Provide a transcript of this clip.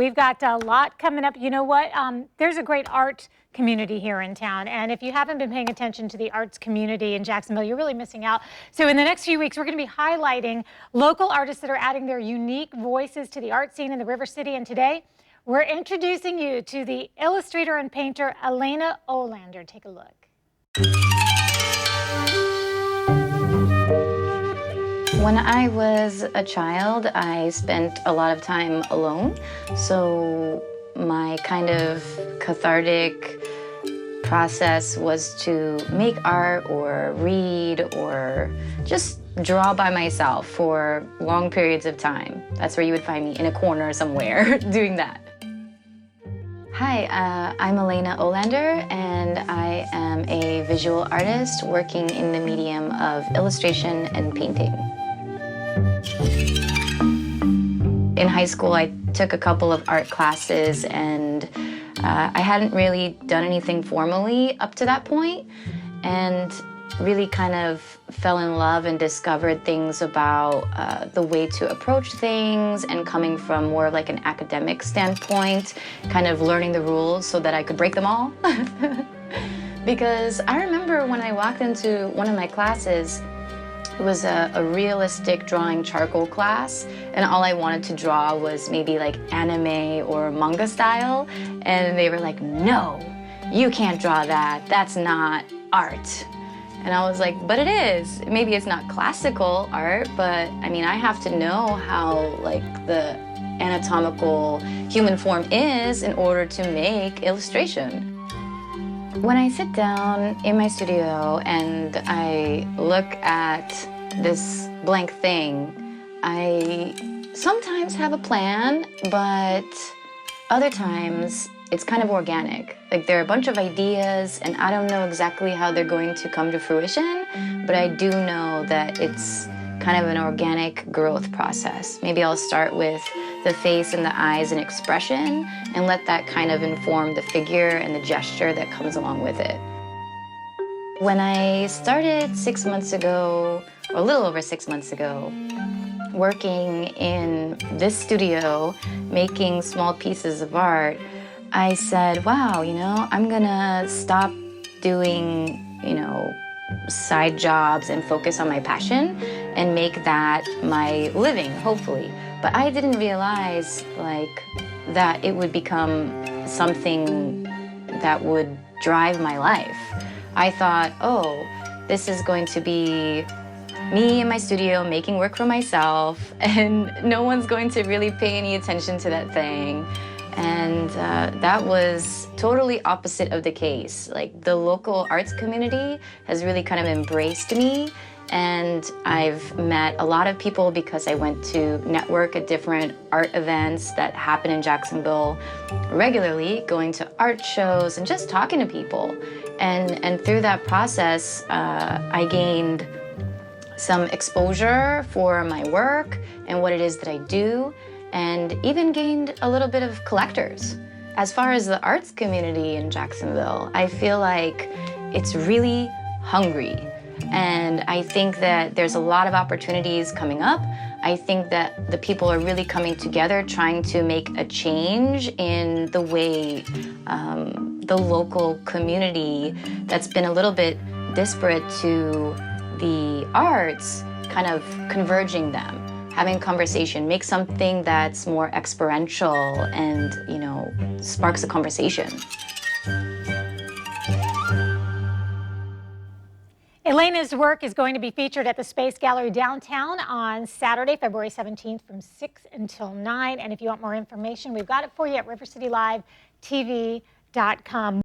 We've got a lot coming up. You know what? There's a great art community here in town. And if you haven't been paying attention to the arts community in Jacksonville, you're really missing out. So in the next few weeks, we're going to be highlighting local artists that are adding their unique voices to the art scene in the River City. And today, we're introducing you to the illustrator and painter Elena Øhlander. Take a look. When I was a child, I spent a lot of time alone. So my kind of cathartic process was to make art or read or just draw by myself for long periods of time. That's where you would find me, in a corner somewhere doing that. Hi, I'm Elena Øhlander, and I am a visual artist working in the medium of illustration and painting. In high school, I took a couple of art classes, and I hadn't really done anything formally up to that point, and really kind of fell in love and discovered things about the way to approach things, and coming from more of like an academic standpoint, kind of learning the rules so that I could break them all. Because I remember when I walked into one of my classes, it was a realistic drawing charcoal class, and all I wanted to draw was maybe like anime or manga style, and they were like, no, you can't draw that, that's not art. And I was like, but it is. Maybe it's not classical art, but I mean, I have to know how like the anatomical human form is in order to make illustration. When I sit down in my studio and I look at this blank thing, I sometimes have a plan, but other times it's kind of organic. Like, there are a bunch of ideas and I don't know exactly how they're going to come to fruition, but I do know that it's kind of an organic growth process. Maybe I'll start with the face and the eyes and expression and let that kind of inform the figure and the gesture that comes along with it. When I started 6 months ago, or a little over 6 months ago, working in this studio, making small pieces of art, I said, wow, you know, I'm gonna stop doing, you know, side jobs and focus on my passion and make that my living, hopefully. But I didn't realize like that it would become something that would drive my life. I thought, oh, this is going to be me in my studio making work for myself, and no one's going to really pay any attention to that thing. And that was totally opposite of the case. Like, the local arts community has really kind of embraced me, and I've met a lot of people because I went to network at different art events that happen in Jacksonville regularly, going to art shows and just talking to people. And through that process, I gained some exposure for my work and what it is that I do, and even gained a little bit of collectors. As far as the arts community in Jacksonville, I feel like it's really hungry. And I think that there's a lot of opportunities coming up. I think that the people are really coming together, trying to make a change in the way the local community that's been a little bit disparate to the arts, kind of converging them. Having conversation, make something that's more experiential and, you know, sparks a conversation. Elena's work is going to be featured at the Space Gallery downtown on Saturday, February 17th from 6 until 9. And if you want more information, we've got it for you at rivercitylivetv.com.